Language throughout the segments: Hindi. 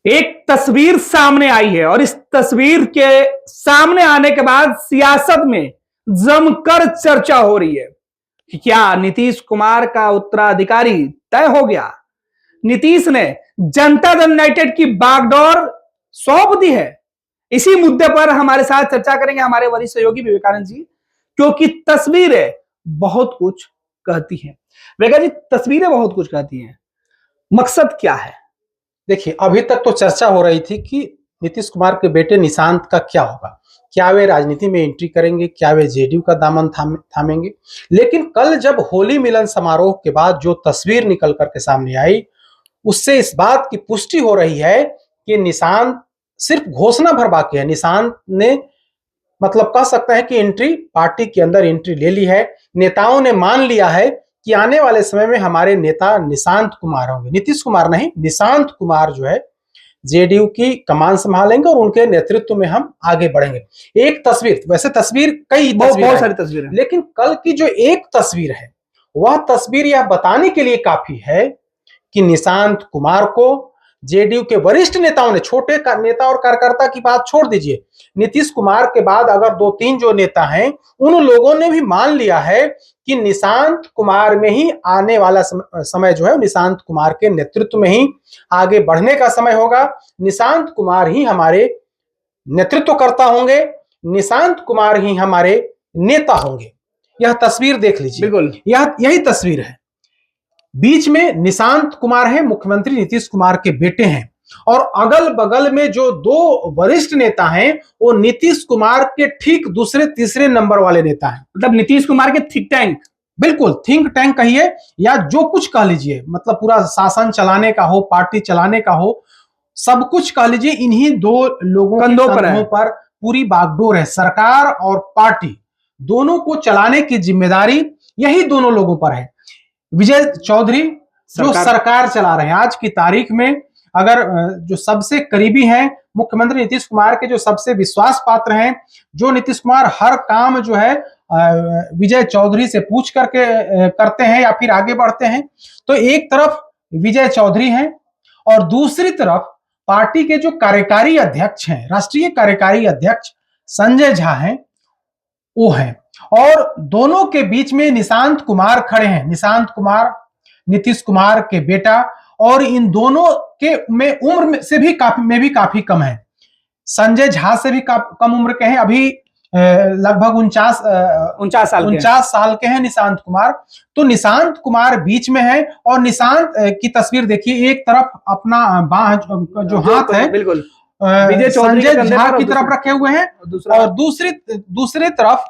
एक तस्वीर सामने आई है और इस तस्वीर के सामने आने के बाद सियासत में जमकर चर्चा हो रही है कि क्या नीतीश कुमार का उत्तराधिकारी तय हो गया। नीतीश ने जनता दल यूनाइटेड की बागडोर सौंप दी है। इसी मुद्दे पर हमारे साथ चर्चा करेंगे हमारे वरिष्ठ सहयोगी विवेकानंद जी, क्योंकि तस्वीरें बहुत कुछ कहती हैं। विवेका जी, तस्वीरें बहुत कुछ कहती हैं, मकसद क्या है? देखिए, अभी तक तो चर्चा हो रही थी कि नीतीश कुमार के बेटे निशांत का क्या होगा, क्या वे राजनीति में एंट्री करेंगे, क्या वे जेडीयू का दामन थामेंगे। लेकिन कल जब होली मिलन समारोह के बाद जो तस्वीर निकल करके सामने आई, उससे इस बात की पुष्टि हो रही है कि निशांत सिर्फ घोषणा भर बाकी है। निशांत ने मतलब कह सकते हैं कि एंट्री पार्टी के अंदर एंट्री ले ली है। नेताओं ने मान लिया है कि आने वाले समय में हमारे नेता निशांत कुमार होंगे, नीतीश कुमार नहीं, निशांत कुमार जो है जेडीयू की कमान संभालेंगे और उनके नेतृत्व में हम आगे बढ़ेंगे। एक तस्वीर, वैसे तस्वीर कई बहुत सारी तस्वीरें, लेकिन कल की जो एक तस्वीर है वह तस्वीर यह बताने के लिए काफी है कि निशांत कुमार को जेडीयू के वरिष्ठ नेताओं ने, छोटे नेता और कार्यकर्ता की बात छोड़ दीजिए, नीतीश कुमार के बाद अगर 2-3 जो नेता हैं उन लोगों ने भी मान लिया है कि निशांत कुमार में ही आने वाला समय जो है निशांत कुमार के नेतृत्व में ही आगे बढ़ने का समय होगा। निशांत कुमार ही हमारे नेतृत्वकर्ता होंगे, निशांत कुमार ही हमारे नेता होंगे। यह तस्वीर देख लीजिए, बिल्कुल यही तस्वीर है। बीच में निशांत कुमार है, मुख्यमंत्री नीतीश कुमार के बेटे हैं, और अगल बगल में जो 2 वरिष्ठ नेता हैं वो नीतीश कुमार के ठीक दूसरे तीसरे नंबर वाले नेता हैं। मतलब नीतीश कुमार के थिंक टैंक, बिल्कुल थिंक टैंक कहिए या जो कुछ कह लीजिए, मतलब पूरा शासन चलाने का हो, पार्टी चलाने का हो, सब कुछ कह लीजिए, इन्हीं 2 लोगों के कंधों पर पूरी बागडोर है। सरकार और पार्टी दोनों को चलाने की जिम्मेदारी यही दोनों लोगों पर है। विजय चौधरी जो सरकार चला रहे हैं आज की तारीख में, अगर जो सबसे करीबी हैं मुख्यमंत्री नीतीश कुमार के, जो सबसे विश्वास पात्र हैं, जो नीतीश कुमार हर काम जो है विजय चौधरी से पूछ करके करते हैं या फिर आगे बढ़ते हैं, तो एक तरफ विजय चौधरी हैं और दूसरी तरफ पार्टी के जो कार्यकारी अध्यक्ष हैं, राष्ट्रीय कार्यकारी अध्यक्ष संजय झा हैं, वो हैं। और दोनों के बीच में निशांत कुमार खड़े हैं। निशांत कुमार नीतीश कुमार के बेटा, और इन दोनों के में उम्र से भी काफी कम है। संजय झा से भी कम उम्र के हैं, अभी लगभग 49 साल के हैं निशांत कुमार। तो निशांत कुमार बीच में है और निशांत की तस्वीर देखिए, एक तरफ अपना बाह जो हाथ है बिल्कुल संजय झा की तरफ रखे हुए हैं और दूसरे तरफ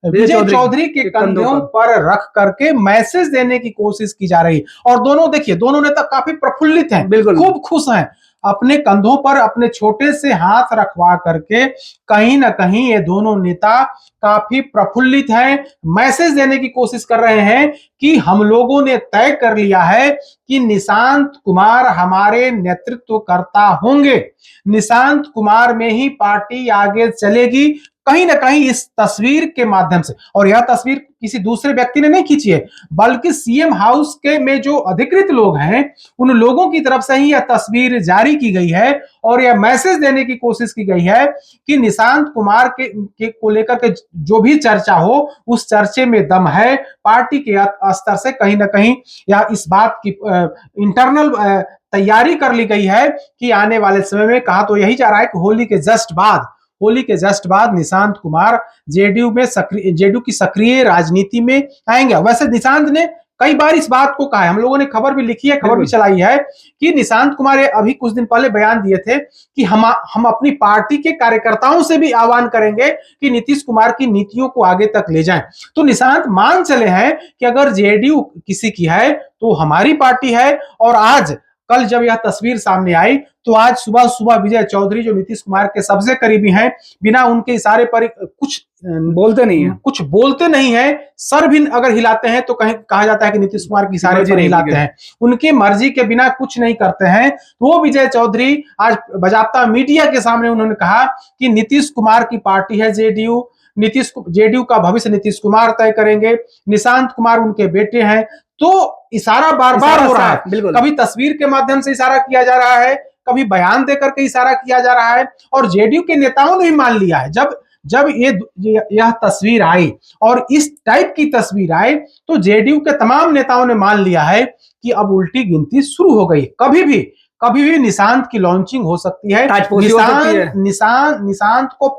विजय चौधरी के कंधों पर रख करके मैसेज देने की कोशिश की जा रही है। और दोनों देखिए, दोनों नेता काफी प्रफुल्लित हैं, खूब खुश हैं, अपने कंधों पर अपने छोटे से हाथ रखवा करके कहीं ना कहीं ये दोनों नेता काफी प्रफुल्लित हैं, मैसेज देने की कोशिश कर रहे हैं कि हम लोगों ने तय कर लिया है कि निशांत कुमार हमारे नेतृत्वकर्ता होंगे, निशांत कुमार में ही पार्टी आगे चलेगी, कहीं ना कहीं इस तस्वीर के माध्यम से। और यह तस्वीर किसी दूसरे व्यक्ति ने नहीं खींची है, बल्कि सीएम हाउस के में जो अधिकृत लोग हैं उन लोगों की तरफ से ही यह तस्वीर जारी की गई है और यह मैसेज देने की कोशिश की गई है कि निशांत कुमार के को लेकर के जो भी चर्चा हो उस चर्चे में दम है। पार्टी के स्तर से कहीं ना कहीं या इस बात की इंटरनल तैयारी कर ली गई है कि आने वाले समय में, कहा तो यही जा रहा है कि होली के जस्ट बाद निशांत कुमार जेडीयू की सक्रिय राजनीति में आएंगे। वैसे निशांत ने कई बार इस बात को कहा है, हम लोगों ने खबर भी लिखी है, खबर भी चलाई है कि निशांत कुमार अभी कुछ दिन पहले बयान दिए थे कि हम अपनी पार्टी के कार्यकर्ताओं से भी आह्वान करेंगे कि नीतीश कुमार की नीतियों को आगे तक ले जाएं। तो निशांत मान चले हैं कि अगर जेडीयू किसी की है तो हमारी पार्टी है। और कल जब यह तस्वीर सामने आई तो आज सुबह विजय चौधरी जो नीतीश कुमार के सबसे करीबी हैं, बिना उनके इशारे पर कुछ बोलते नहीं है, सर भी अगर हिलाते हैं तो कहा जाता है कि नीतीश कुमार के इशारे पर हिलाते हैं, उनकी मर्जी के बिना कुछ नहीं करते हैं। तो वो विजय चौधरी आज बाजाप्ता मीडिया के सामने उन्होंने कहा कि नीतीश कुमार की पार्टी है जेडीयू का भविष्य नीतीश कुमार तय करेंगे, निशांत कुमार उनके बेटे हैं। तो इशारा बार बार हो रहा है, कभी तस्वीर के माध्यम से इशारा किया जा रहा है, कभी बयान देकर के इशारा किया जा रहा है, और जेडीयू के नेताओं ने भी मान लिया है। जब जब यह तस्वीर आई और इस टाइप की तस्वीर आई, तो जेडीयू के तमाम नेताओं ने मान लिया है कि अब उल्टी गिनती शुरू हो गई। कभी भी निशांत की लॉन्चिंग हो सकती है। निशांत को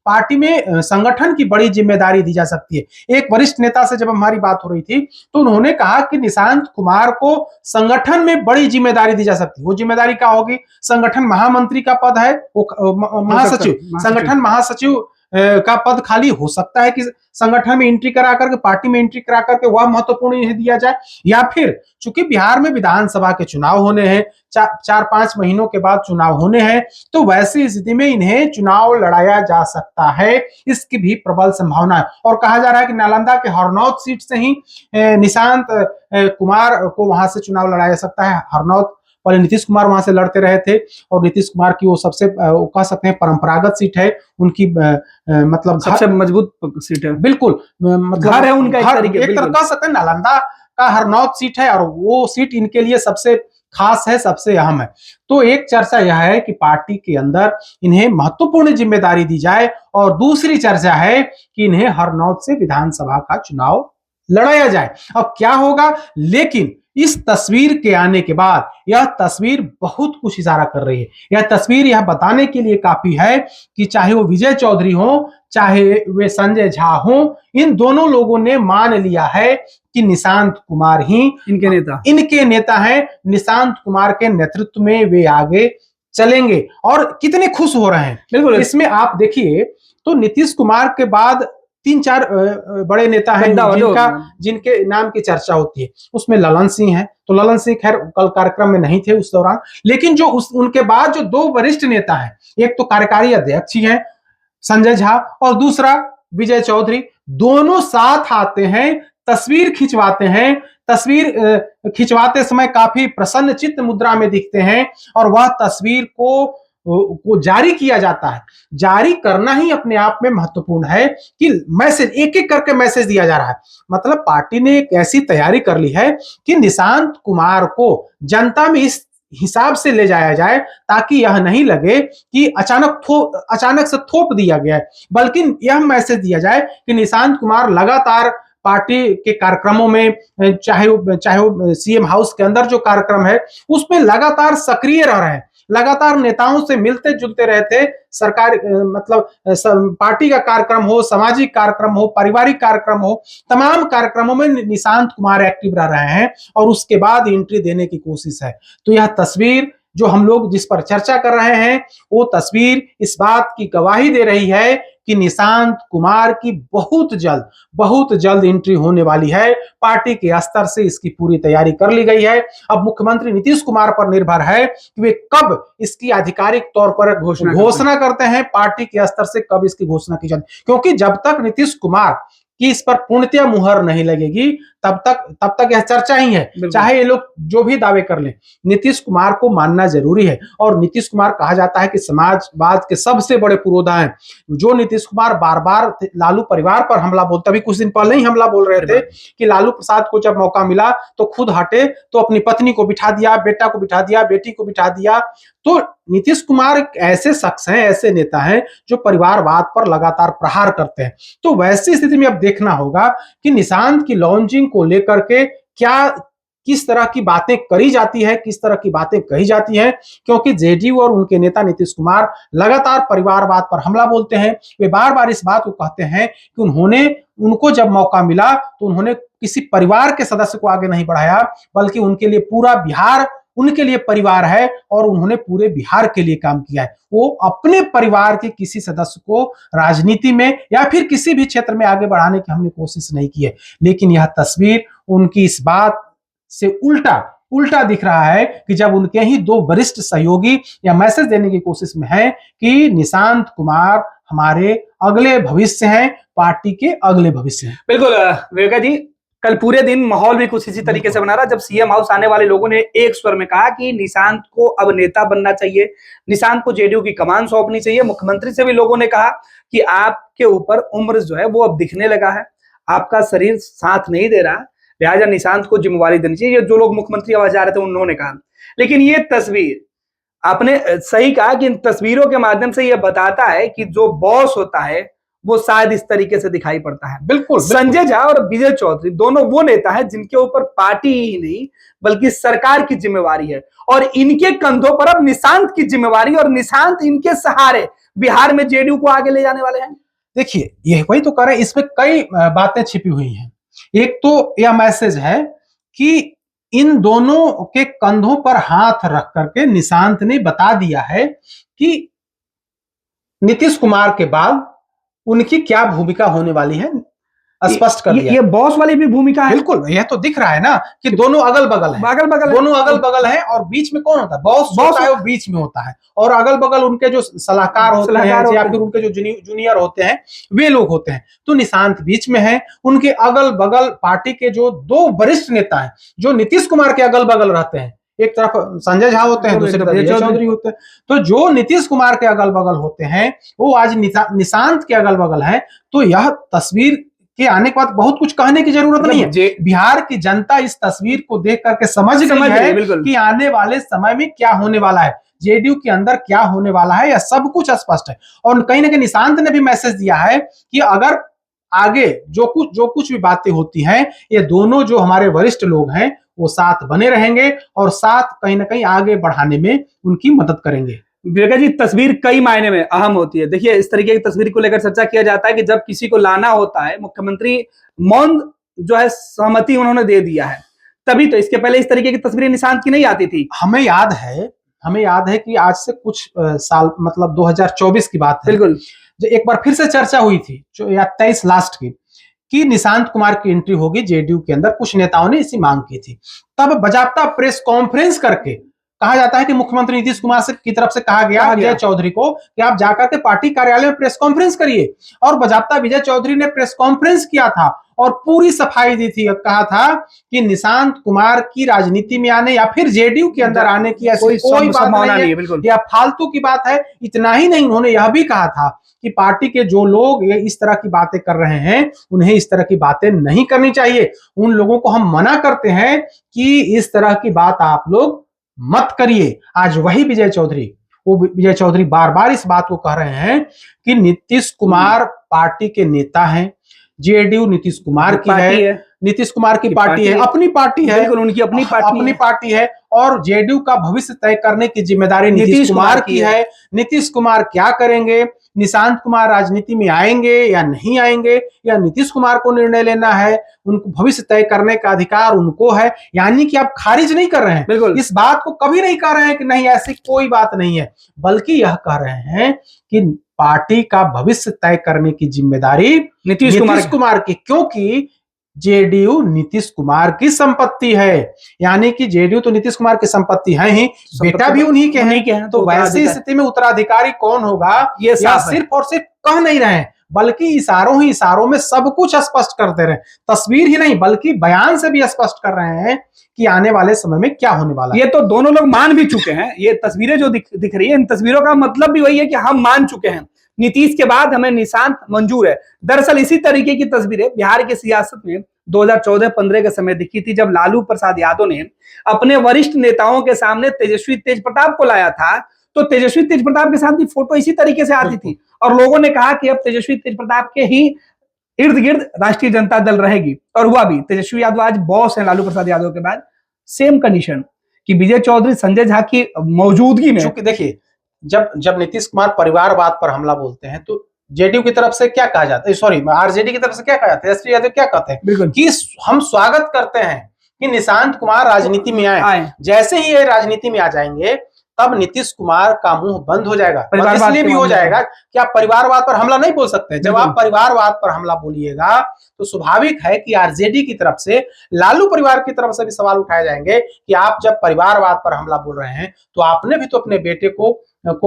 पार्टी में संगठन की बड़ी जिम्मेदारी दी जा सकती है। एक वरिष्ठ नेता से जब हमारी बात हो रही थी, तो उन्होंने कहा कि निशांत कुमार को संगठन में बड़ी जिम्मेदारी दी जा सकती है। वो जिम्मेदारी क्या होगी? संगठन महामंत्री का पद है, वो महासचिव, संगठन महासचिव का पद खाली हो सकता है कि संगठन में एंट्री करा करके, पार्टी में एंट्री करा करके वह महत्वपूर्ण इन्हें दिया जाए, या फिर चूंकि बिहार में विधानसभा के चुनाव होने हैं, 4-5 महीनों के बाद चुनाव होने हैं, तो वैसी स्थिति में इन्हें चुनाव लड़ाया जा सकता है, इसकी भी प्रबल संभावना है। और कहा जा रहा है कि नालंदा के हरनौत सीट से ही निशांत कुमार को वहां से चुनाव लड़ाया जा सकता है। हरनौत पहले नीतीश कुमार वहां से लड़ते रहे थे, और नीतीश कुमार की वो सबसे कह सकते हैं परंपरागत सीट है उनकी, मतलब सबसे मजबूत सीट है, बिल्कुल, मतलब घर है उनका, एक तरह कह सकते हैं नालंदा का हरनौत सीट है, और वो सीट इनके लिए सबसे खास है, सबसे अहम है। तो एक चर्चा यह है कि पार्टी के अंदर इन्हें महत्वपूर्ण जिम्मेदारी दी जाए, और दूसरी चर्चा है कि इन्हें हरनौत से विधानसभा का चुनाव लड़ाया जाए। अब क्या होगा, लेकिन इस तस्वीर के आने के बाद यह तस्वीर बहुत कुछ इशारा कर रही है। यह तस्वीर यह बताने के लिए काफी है कि चाहे वो विजय चौधरी हो, चाहे वे संजय झा हो, इन दोनों लोगों ने मान लिया है कि निशांत कुमार ही इनके नेता हैं। निशांत कुमार के नेतृत्व में वे आगे चलेंगे, और कितने खुश हो रहे हैं। बिल्कुल, इसमें आप देखिए तो नीतीश कुमार के बाद 3-4 बड़े नेता हैं जिनके नाम की चर्चा होती है। उसमें ललन सिंह है, तो ललन सिंह खैर कल कार्यक्रम में नहीं थे उस दौरान, लेकिन जो उनके बाद जो 2 वरिष्ठ नेता हैं, एक तो कार्यकारी अध्यक्ष ही हैं संजय झा, और दूसरा विजय चौधरी, दोनों साथ आते हैं, तस्वीर खिंचवाते हैं। तस्वीर खिंचवाते समय काफी प्रसन्न चित्त मुद्रा में दिखते हैं, और वह तस्वीर को जारी किया जाता है। जारी करना ही अपने आप में महत्वपूर्ण है कि मैसेज एक एक करके मैसेज दिया जा रहा है। मतलब पार्टी ने एक ऐसी तैयारी कर ली है कि निशांत कुमार को जनता में इस हिसाब से ले जाया जाए ताकि यह नहीं लगे कि अचानक से थोप दिया गया है, बल्कि यह मैसेज दिया जाए कि निशांत कुमार लगातार पार्टी के कार्यक्रमों में, चाहे वो सीएम हाउस के अंदर जो कार्यक्रम है उसमें लगातार सक्रिय रह रहे हैं, लगातार नेताओं से मिलते जुलते रहते। सरकार मतलब पार्टी का कार्यक्रम हो, सामाजिक कार्यक्रम हो, पारिवारिक कार्यक्रम हो, तमाम कार्यक्रमों में निशांत कुमार एक्टिव रह रहे हैं, और उसके बाद एंट्री देने की कोशिश है। तो यह तस्वीर जो हम लोग जिस पर चर्चा कर रहे हैं, वो तस्वीर इस बात की गवाही दे रही है कि निशांत कुमार की बहुत जल्द एंट्री होने वाली है। पार्टी के स्तर से इसकी पूरी तैयारी कर ली गई है। अब मुख्यमंत्री नीतीश कुमार पर निर्भर है कि वे कब इसकी आधिकारिक तौर पर घोषणा करते हैं, पार्टी के स्तर से कब इसकी घोषणा की जाती है, क्योंकि जब तक नीतीश कुमार कि इस पर पूर्णतया मुहर नहीं लगेगी तब तक यह चर्चा ही है। चाहे ये लोग जो भी दावे कर लें, नीतीश कुमार को मानना जरूरी है। और नीतीश कुमार कहा जाता है कि समाजवाद के सबसे बड़े पुरोधा हैं। जो नीतीश कुमार बार बार लालू परिवार पर हमला बोलते, अभी कुछ दिन पहले ही हमला बोल रहे थे कि लालू प्रसाद को जब मौका मिला तो खुद हटे, तो अपनी पत्नी को बिठा दिया, बेटा को बिठा दिया, बेटी को बिठा दिया। तो नीतीश कुमार ऐसे शख्स हैं, ऐसे नेता हैं जो परिवारवाद पर लगातार प्रहार करते हैं। तो वैसी स्थिति में अब देखना होगा कि निशांत की लॉन्चिंग को लेकर के किस तरह की बातें करी जाती है, किस तरह की बातें कही जाती हैं, क्योंकि जेडीयू और उनके नेता नीतीश कुमार लगातार परिवारवाद पर हमला बोलते हैं। वे बार बार इस बात को कहते हैं कि उनको जब मौका मिला तो उन्होंने किसी परिवार के सदस्य को आगे नहीं बढ़ाया, बल्कि उनके लिए पूरा बिहार उनके लिए परिवार है, और उन्होंने पूरे बिहार के लिए काम किया है। वो अपने परिवार के किसी सदस्य को राजनीति में या फिर किसी भी क्षेत्र में आगे बढ़ाने की हमने कोशिश नहीं की है। लेकिन यह तस्वीर उनकी इस बात से उल्टा दिख रहा है कि जब उनके ही 2 वरिष्ठ सहयोगी या मैसेज देने की कोशिश में है कि निशांत कुमार हमारे अगले भविष्य हैं, पार्टी के अगले भविष्य हैं। बिल्कुल विवेका जी, कल पूरे दिन माहौल भी कुछ इसी तरीके से बना रहा, जब सीएम हाउस आने वाले लोगों ने एक स्वर में कहा कि निशांत को अब नेता बनना चाहिए, निशांत को जेडीयू की कमान सौंपनी चाहिए। मुख्यमंत्री से भी लोगों ने कहा कि आपके ऊपर उम्र जो है वो अब दिखने लगा है, आपका शरीर साथ नहीं दे रहा, लिहाजा निशांत को जिम्मेवारी देनी चाहिए। जो लोग मुख्यमंत्री आवाज आ रहे थे उन्होंने कहा। लेकिन ये तस्वीर आपने सही कहा कि इन तस्वीरों के माध्यम से यह बताता है कि जो बॉस होता है वो शायद इस तरीके से दिखाई पड़ता है। बिल्कुल संजय झा और विजय चौधरी दोनों वो नेता हैं जिनके ऊपर पार्टी ही नहीं बल्कि सरकार की जिम्मेवारी है, और इनके कंधों पर अब निशांत की जिम्मेवारी, और निशांत इनके सहारे बिहार में जेडीयू को आगे ले जाने वाले हैं। देखिए, ये वही तो कह रहे हैं, इसमें कई बातें छिपी हुई हैं। एक तो यह मैसेज है कि इन दोनों के कंधों पर हाथ रख करके निशांत ने बता दिया है कि नीतीश कुमार के बाद उनकी क्या भूमिका होने वाली है, स्पष्ट कर दिया। ये बॉस वाली भी भूमिका है। बिल्कुल, यह तो दिख रहा है ना कि दोनों अगल बगल हैं, दोनों अगल बगल हैं, और बीच में कौन होता है? बॉस होता है, वो बीच में होता है, और अगल बगल उनके जो सलाहकार होते हैं या फिर उनके जो जूनियर होते हैं वे लोग होते हैं। तो निशांत बीच में है, उनके अगल बगल पार्टी के जो दो वरिष्ठ नेता हैं जो नीतीश कुमार के अगल बगल रहते हैं, एक तरफ संजय झा होते हैं, दूसरी तरफ विजय चौधरी होते हैं। तो जो नीतीश कुमार के अगल बगल होते हैं वो आज निशांत के अगल बगल हैं। तो यह तस्वीर के आने के बाद बहुत कुछ कहने की जरूरत नहीं है। बिहार की जनता इस तस्वीर को देख करके समझ गई है कि आने वाले समय में क्या होने वाला है, जेडीयू के अंदर क्या होने वाला है, यह सब कुछ स्पष्ट है। और कहीं ना कहीं निशांत ने भी मैसेज दिया है कि अगर आगे जो कुछ भी बातें होती हैं, ये दोनों जो हमारे वरिष्ठ लोग हैं वो साथ बने रहेंगे और साथ कहीं ना कहीं आगे बढ़ाने में उनकी मदद करेंगे। विवेका जी, तस्वीर कई मायने में अहम होती है। देखिए, इस तरीके की तस्वीर को लेकर चर्चा किया जाता है कि जब किसी को लाना होता है, मुख्यमंत्री मौन जो है सहमति उन्होंने दे दिया है, तभी तो। इसके पहले इस तरीके की तस्वीरें निशांत की नहीं आती थी। हमें याद है कि आज से कुछ साल, मतलब 2024 की बात है, बिल्कुल, जो एक बार फिर से चर्चा हुई थी, जो या 23 लास्ट की, कि निशांत कुमार की एंट्री होगी जेडीयू के अंदर। कुछ नेताओं ने इसी मांग की थी। तब बाकायदा प्रेस कॉन्फ्रेंस करके कहा जाता है कि मुख्यमंत्री नीतीश कुमार की तरफ से कहा गया विजय चौधरी को कि आप जाकर के पार्टी कार्यालय में प्रेस कॉन्फ्रेंस करिए, और बाकायदा विजय चौधरी ने प्रेस कॉन्फ्रेंस किया था और पूरी सफाई दी थी। कहा था कि निशांत कुमार की राजनीति में आने या फिर जेडीयू के अंदर आने की ऐसी कोई बात नहीं है, यह फालतू की बात है। इतना ही नहीं, उन्होंने यह भी कहा था कि पार्टी के जो लोग ये इस तरह की बातें कर रहे हैं उन्हें इस तरह की बातें नहीं करनी चाहिए। उन लोगों को हम मना करते हैं कि इस तरह की बात आप लोग मत करिए। आज वही विजय चौधरी बार बार इस बात को कह रहे हैं कि नीतीश कुमार पार्टी के नेता हैं, जेडीयू नीतीश कुमार की है, नीतीश कुमार की पार्टी है, अपनी पार्टी है, उनकी अपनी पार्टी है, और जेडीयू का भविष्य तय करने की जिम्मेदारी नीतीश कुमार की है। नीतीश कुमार क्या करेंगे, निशांत कुमार राजनीति में आएंगे या नहीं आएंगे, या नीतीश कुमार को निर्णय लेना है, उनको भविष्य तय करने का अधिकार उनको है। यानी कि आप खारिज नहीं कर रहे हैं, इस बात को कभी नहीं कह रहे हैं कि नहीं ऐसी कोई बात नहीं है, बल्कि यह कह रहे हैं कि पार्टी का भविष्य तय करने की जिम्मेदारी नीतीश कुमार की, क्योंकि जेडीयू नीतीश कुमार की संपत्ति है। यानी कि जेडीयू तो नीतीश कुमार की संपत्ति है ही, बेटा भी उन्हीं के हैं। तो वैसी स्थिति में उत्तराधिकारी कौन होगा, ये सिर्फ और सिर्फ कह नहीं रहे हैं, बल्कि इशारों में सब कुछ स्पष्ट कर दे रहे हैं। तस्वीर ही नहीं बल्कि बयान से भी स्पष्ट कर रहे हैं कि आने वाले समय में क्या होने वाला है। ये तो दोनों लोग मान भी चुके हैं। ये तस्वीरें जो दिख रही है, इन तस्वीरों का मतलब भी वही है कि हम मान चुके हैं, नीतीश के बाद हमें निशांत मंजूर है। दरअसल इसी तरीके की तस्वीरें बिहार की सियासत में 2014-15 के समय दिखी थी, जब लालू प्रसाद यादव ने अपने वरिष्ठ नेताओं के सामने तेजस्वी तेज प्रताप को लाया था। तो तेजस्वी तेज प्रताप के साथ भी फोटो इसी तरीके से आती थी, और लोगों ने कहा कि अब तेजस्वी तेज प्रताप के ही इर्द गिर्द राष्ट्रीय जनता दल रहेगी, और हुआ भी। तेजस्वी यादव आज बॉस है लालू प्रसाद यादव के बाद। सेम कंडीशन कि विजय चौधरी संजय झा की मौजूदगी में, देखिए, जब नीतीश कुमार परिवारवाद पर हमला बोलते हैं तो जेडीयू की तरफ से क्या कहा जाता है, सॉरी आरजेडी की तरफ से क्या कहा जाता है, तेजस्वी यादव क्या कहते हैं कि हम स्वागत करते हैं कि निशांत कुमार राजनीति में आए। जैसे ही ये राजनीति में आ जाएंगे तब नीतीश कुमार का मुंह बंद हो जाएगा। इसलिए भी हो जाएगा कि आप परिवारवाद पर हमला नहीं बोल सकते। जब आप परिवारवाद पर हमला बोलिएगा तो स्वाभाविक है कि आरजेडी की तरफ से, लालू परिवार की तरफ से भी सवाल उठाए जाएंगे कि आप जब परिवारवाद पर हमला बोल रहे हैं तो आपने भी तो अपने बेटे को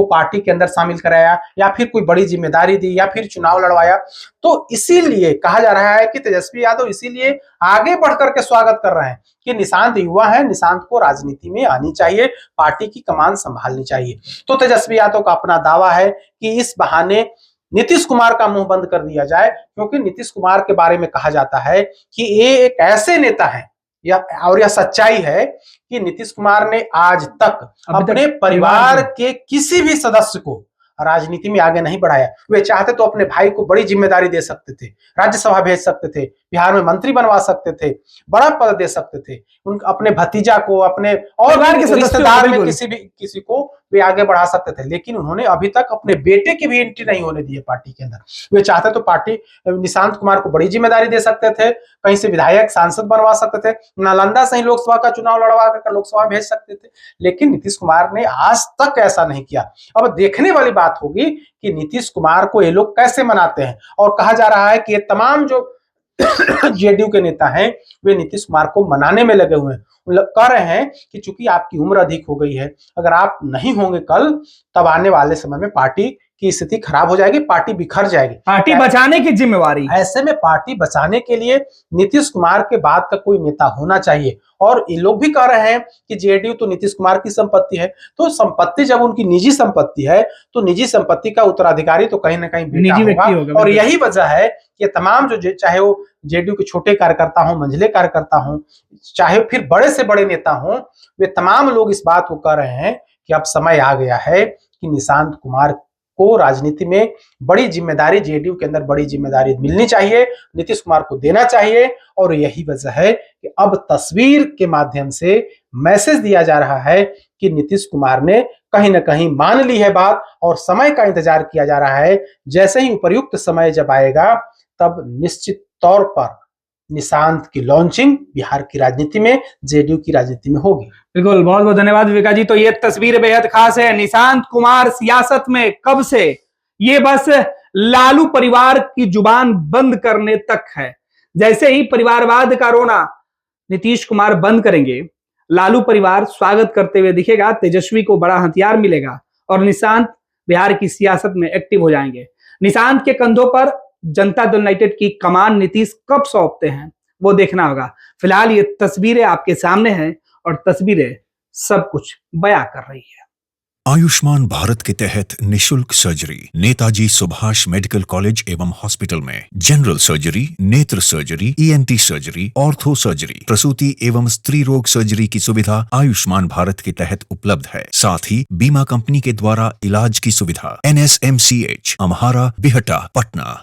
पार्टी के अंदर शामिल कराया, या फिर कोई बड़ी जिम्मेदारी दी, या फिर चुनाव लड़वाया। तो इसीलिए कहा जा रहा है कि तेजस्वी यादव इसीलिए आगे बढ़कर के स्वागत कर रहे हैं कि निशांत युवा है, निशांत को राजनीति में आनी चाहिए, पार्टी की कमान संभालनी चाहिए। तो तेजस्वी यादव का अपना दावा है कि इस बहाने नीतीश कुमार का मुंह बंद कर दिया जाए, क्योंकि नीतीश कुमार के बारे में कहा जाता है कि ये एक ऐसे नेता है, और यह सच्चाई है कि नीतीश कुमार ने आज तक अपने परिवार के किसी भी सदस्य को राजनीति में आगे नहीं बढ़ाया। वे चाहते तो अपने भाई को बड़ी जिम्मेदारी दे सकते थे, राज्यसभा भेज सकते थे, बिहार में मंत्री बनवा सकते थे, बड़ा पद दे सकते थे, अपने भतीजा को, अपने और रिश्तेदार में किसी को वे आगे बढ़ा सकते थे। लेकिन उन्होंने अभी तक अपने बेटे की भी एंट्री नहीं होने दी है पार्टी के अंदर। वे चाहते तो पार्टी निशांत कुमार को बड़ी जिम्मेदारी दे सकते थे, कहीं से विधायक सांसद बनवा सकते थे, नालंदा से ही लोकसभा का चुनाव लड़वा कर लोकसभा भेज सकते थे। लेकिन नीतीश कुमार ने आज तक ऐसा नहीं किया। अब देखने वाली बात होगी कि नीतीश कुमार को ये लोग कैसे मनाते हैं। और कहा जा रहा है कि ये तमाम जो जेडीयू के नेता हैं वे नीतीश कुमार को मनाने में लगे हुए हैं। कह रहे हैं कि चूंकि आपकी उम्र अधिक हो गई है, अगर आप नहीं होंगे कल, तब आने वाले समय में पार्टी की स्थिति खराब हो जाएगी, पार्टी बिखर जाएगी। पार्टी बचाने की जिम्मेवारी, ऐसे में पार्टी बचाने के लिए नीतीश कुमार के बाद का कोई नेता होना चाहिए। और ये लोग भी कह रहे हैं कि जेडीयू तो नीतीश कुमार की संपत्ति है, तो संपत्ति जब उनकी निजी संपत्ति है तो निजी संपत्ति का उत्तराधिकारी तो कहीं ना कहीं बेटा होगा। और यही वजह है कि तमाम जो चाहे वो जेडीयू के छोटे कार्यकर्ता हो, मंझले कार्यकर्ता हो, चाहे फिर बड़े से बड़े नेता हो, वे तमाम लोग इस बात को कह रहे हैं कि अब समय आ गया है कि निशांत कुमार को राजनीति में बड़ी जिम्मेदारी, जेडीयू के अंदर बड़ी जिम्मेदारी मिलनी चाहिए, नीतीश कुमार को देना चाहिए। और यही वजह है कि अब तस्वीर के माध्यम से मैसेज दिया जा रहा है कि नीतीश कुमार ने कहीं ना कहीं मान ली है बात और समय का इंतजार किया जा रहा है। जैसे ही उपयुक्त समय जब आएगा तब निश्चित तौर पर निशांत की लॉन्चिंग बिहार की राजनीति में, जेडीयू की राजनीति में होगी। बिल्कुल, बहुत बहुत धन्यवाद विकास जी। तो ये तस्वीर बेहद खास है। निशांत कुमार सियासत में कब से, ये बस लालू परिवार की जुबान बंद करने तक है। जैसे ही परिवारवाद का रोना नीतीश कुमार बंद करेंगे, लालू परिवार स्वागत करते हुए दिखेगा, तेजस्वी को बड़ा हथियार मिलेगा और निशांत बिहार की सियासत में एक्टिव हो जाएंगे। निशांत के कंधों पर जनता दल यूनाइटेड की कमान नीतीश कब सौंपते हैं वो देखना होगा। फिलहाल ये तस्वीरें आपके सामने हैं और तस्वीरें सब कुछ बयां कर रही है। आयुष्मान भारत के तहत निशुल्क surgery Netaji Subhash medical college एवं हॉस्पिटल में जनरल सर्जरी, नेत्र surgery, ENT surgery, ortho surgery, प्रसूति एवं स्त्री रोग सर्जरी की सुविधा आयुष्मान भारत के तहत उपलब्ध है। साथ ही बीमा कंपनी के द्वारा इलाज की सुविधा। NSMCH, अम्हारा, बिहटा, पटना।